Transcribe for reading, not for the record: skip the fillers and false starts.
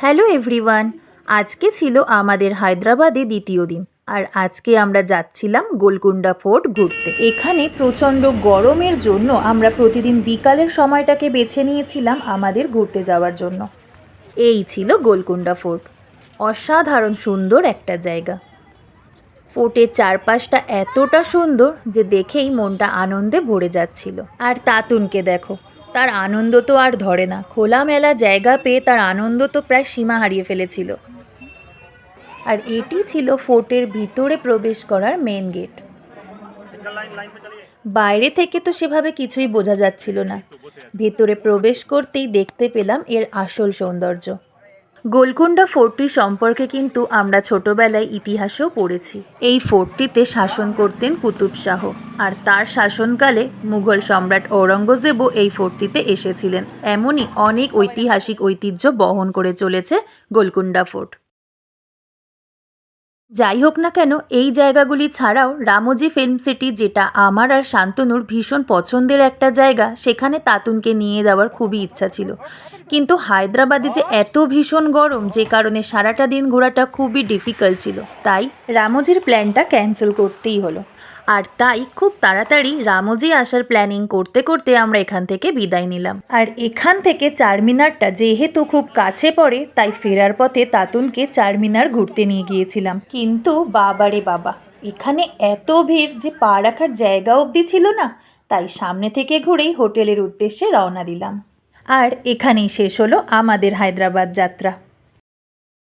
Hello everyone. আজকে ছিল আমাদের হায়দ্রাবাদে দ্বিতীয় দিন। আর আজকে আমরা যাচ্ছিলাম গোলকুন্ডা ফোর্ট ঘুরতে। এখানে প্রচণ্ড গরমের জন্য আমরা প্রতিদিন বিকালের সময়টাকে বেছে নিয়েছিলাম আমাদের ঘুরতে যাওয়ার জন্য। এই ছিল গোলকুন্ডা ফোর্ট। অসাধারণ সুন্দর একটা জায়গা। ফোর্টের চারপাশটা এতটা সুন্দর যে দেখেই মনটা আনন্দে ভরে যাচ্ছিল। আর তাতুনকে দেখো, তার আনন্দ তো আর ধরে না। খোলামেলা জায়গা পেয়ে তার আনন্দ তো প্রায় সীমা হারিয়ে ফেলেছিল। আর এটি ছিল ফোর্টের ভিতরে প্রবেশ করার মেন গেট। বাইরে থেকে তো সেভাবে কিছুই বোঝা যাচ্ছিল না। ভেতরে প্রবেশ করতেই দেখতে পেলাম এর আসল সৌন্দর্য। গোলকুন্ডা ফোর্টটি সম্পর্কে কিন্তু আমরা ছোটবেলায় ইতিহাসেও পড়েছি। এই ফোর্টটিতে শাসন করতেন কুতুব শাহ, আর তার শাসনকালে মুঘল সম্রাট ঔরঙ্গজেবও এই ফোর্টটিতে এসেছিলেন। এমনই অনেক ঐতিহাসিক ঐতিহ্য বহন করে চলেছে গোলকুন্ডা ফোর্ট। যাই হোক না কেন, এই জায়গাগুলি ছাড়াও রামোজি ফিল্ম সিটি, যেটা আমার আর শান্তনুর ভীষণ পছন্দের একটা জায়গা, সেখানে তাতুনকে নিয়ে যাওয়ার খুবই ইচ্ছা ছিল। কিন্তু হায়দ্রাবাদে যে এত ভীষণ গরম, যে কারণে সারাটা দিন ঘোরাটা খুবই ডিফিকাল্ট ছিল। তাই রামোজির প্ল্যানটা ক্যান্সেল করতেই হলো। আর তাই খুব তাড়াতাড়ি রামোজি আসার প্ল্যানিং করতে করতে আমরা এখান থেকে বিদায় নিলাম। আর এখান থেকে চারমিনারটা যেহেতু খুব কাছে পড়ে, তাই ফেরার পথে তাতুনকে চারমিনার ঘুরতে নিয়ে গিয়েছিলাম। কিন্তু বাবারে বাবা, এখানে এত ভিড় যে পা রাখার জায়গা অবধি ছিল না। তাই সামনে থেকে ঘুরেই হোটেলের উদ্দেশ্যে রওনা দিলাম। আর এখানেই শেষ হলো আমাদের হায়দ্রাবাদ যাত্রা।